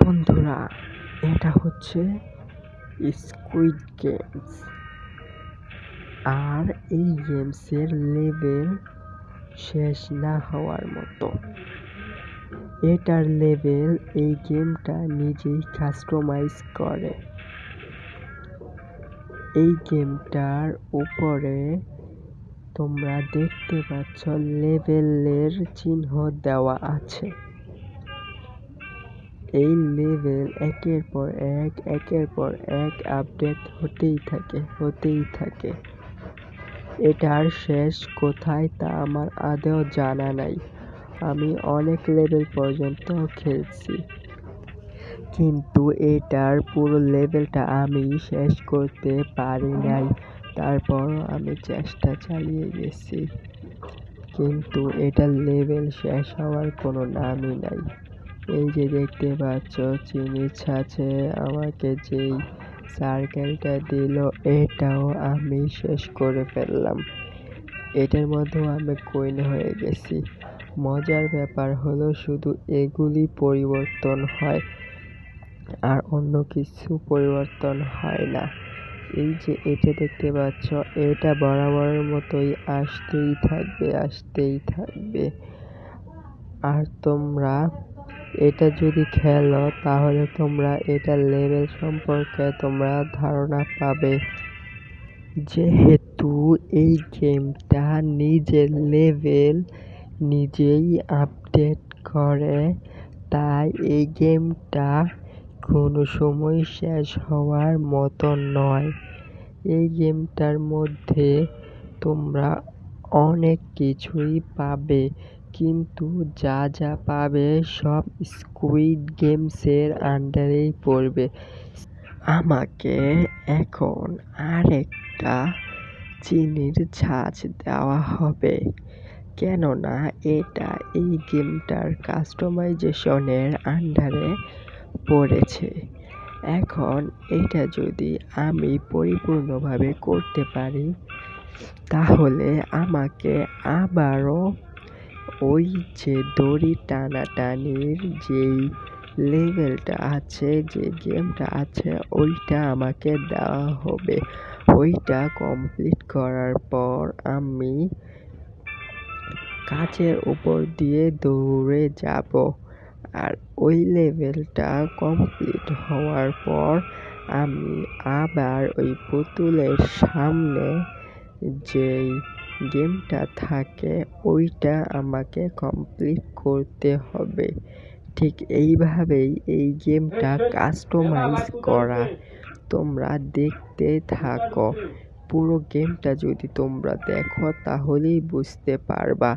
বন্ধুরা, এটা হচ্ছে স্কুইড গেমস। আর এই গেমসের লেভেল শেষ না হওয়ার মতো। এটার লেভেল এই গেমটা নিজেই কাস্টমাইজ করে। এই গেমটার উপরে তোমরা দেখতে পাচ্ছ লেভেলের চিহ্ন দেওয়া আছে। এই লেভেল একের পর এক আপডেট হতেই থাকে। এটার শেষ কোথায় তা আমার আদৌ জানা নাই। আমি অনেক লেভেল পর্যন্ত খেলছি, কিন্তু এটার পুরো লেভেলটা আমি শেষ করতে পারি নাই। তারপর আমি চেষ্টা চালিয়ে গেছি, কিন্তু এটার লেভেল শেষ হওয়ার কোনো নামই নাই। এই যে দেখতে পাচ্ছ চিনির ছাঁচে আমাকে যেই সার্কেলটা দিল, এটাও আমি শেষ করে ফেললাম। এটার মধ্যেও আমি কুইন হয়ে গেছি। মজার ব্যাপার হলো শুধু এগুলি পরিবর্তন হয়, আর অন্য কিছু পরিবর্তন হয় না। এই যে এটা দেখতে পাচ্ছ, এটা বরাবরের মতোই আসতেই থাকবে। আর তোমরা এটা যদি খেলো তাহলে তোমরা এটার লেভেল সম্পর্কে তোমরা ধারণা পাবে। যেহেতু এই গেমটা নিজের লেভেল নিজেই আপডেট করে, তাই এই গেমটা কোনো সময় শেষ হওয়ার মতো নয়। এই গেমটার মধ্যে তোমরা অনেক কিছুই পাবে, কিন্তু যা পাবে সব স্কুইড গেমসের আন্ডারেই পড়বে। আমাকে এখন আরেকটা চিনির ছাঁচ দেওয়া হবে, কেননা এটা এই গেমটার কাস্টমাইজেশনের আন্ডারে পড়েছে। এখন এটা যদি আমি পরিপূর্ণভাবে করতে পারি, তাহলে আমাকে আবারও ওই যে দড়ি টানাটানির যেই লেভেলটা আছে, যে গেমটা আছে, ওইটা আমাকে দেওয়া হবে। ওইটা কমপ্লিট করার পর আমি কাচের উপর দিয়ে দৌড়ে যাব। আর ওই লেভেলটা কমপ্লিট হওয়ার পর আমি আবার ওই পুতুলের সামনে যেই গেমটা থাকে ওইটা আমাকে কমপ্লিট করতে হবে। ঠিক এইভাবেই এই গেমটা কাস্টমাইজ করা। তোমরা দেখতে থাকো। পুরো গেমটা যদি তোমরা দেখো তাহলেই বুঝতে পারবা,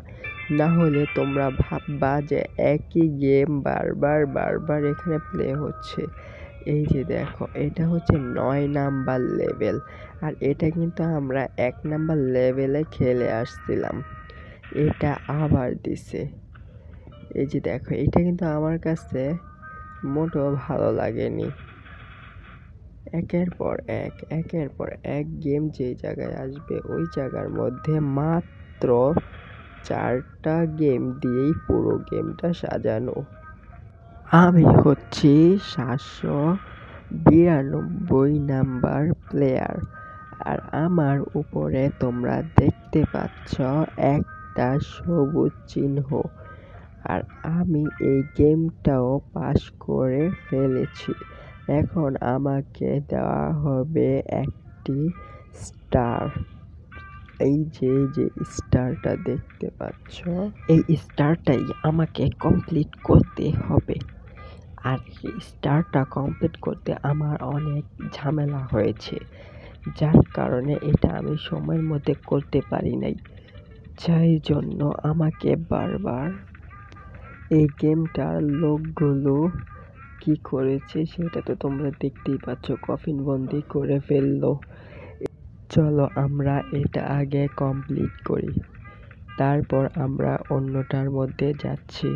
না হলে তোমরা ভাববা যে একই গেম বারবার এখানে প্লে হচ্ছে। এই যে দেখো, এটা হচ্ছে 9 নাম্বার লেভেল, আর এটা কিন্তু আমরা 1 নাম্বার লেভেলে খেলে আসছিলাম। এটা আবার দিছে। এই যে দেখো, এটা কিন্তু আমার কাছে মোটেও ভালো লাগেনি। একের পর এক গেম যেই জায়গায় আসবে, ওই জায়গার মধ্যে মাত্র 4টা গেম দিয়েই পুরো গেমটা সাজানো। আমি হচ্ছি 792 নাম্বার প্লেয়ার, আর আমার উপরে তোমরা দেখতে পাচ্ছ একটা সবুজ চিহ্ন। আর আমি এই গেমটাও পাস করে ফেলেছি। এখন আমাকে দেওয়া হবে একটি স্টার। এই যে স্টারটা দেখতে পাচ্ছ, এই স্টারটাই আমাকে কমপ্লিট করতে হবে। আর এই স্টারটা কমপ্লিট করতে আমার অনেক ঝামেলা হয়েছে, যার কারণে এটা আমি সময়ের মধ্যে করতে পারি নাই। যাই জন্য আমাকে বারবার এই গেমটার লোকগুলো কি করেছে সেটা তো তোমরা দেখতেই পাচ্ছ, কফিন বন্দি করে ফেললো। চলো আমরা এটা আগে কমপ্লিট করি, তারপর আমরা অন্যটার মধ্যে যাচ্ছি।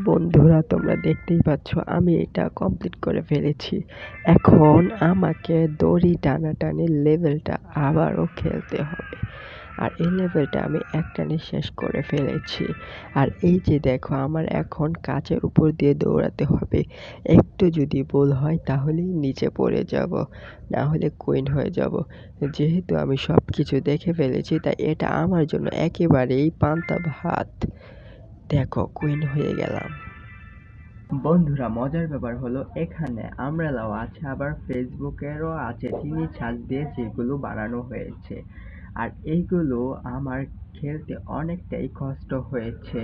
বন্ধুরা, তোমরা দেখতেই পাচ্ছ আমি এটা কমপ্লিট করে ফেলেছি। এখন আমাকে দড়ি টানাটানির লেভেলটা আবারও খেলতে হবে। আর এই লেভেলটা আমি একটানে শেষ করে ফেলেছি। আর এই যে দেখো আমার এখন কাচের উপর দিয়ে দৌড়াতে হবে। একটু যদি ভুল হয় তাহলেই নিচে পড়ে যাব, না হলে কুইন হয়ে যাব। যেহেতু আমি সবকিছু দেখে ফেলেছি তাই এটা আমার জন্য একেবারেই পান্তা ভাত। দেখো কুইন হয়ে গেলাম। বন্ধুরা মজার ব্যাপার হলো এখানে আমব্রেলাও আছে, আবার ফেসবুকেরও আছে চিনি ছাঁচ দিয়ে যেগুলো বানানো হয়েছে। আর এইগুলো আমার খেলতে অনেকটাই কষ্ট হয়েছে।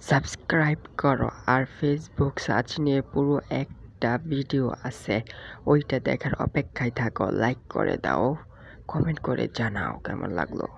সাবস্ক্রাইব করো। আর ফেসবুক সার্চ নিয়ে পুরো একটা ভিডিও আছে, ওইটা দেখার অপেক্ষায় থাকো। লাইক করে দাও, কমেন্ট করে জানাও কেমন লাগলো।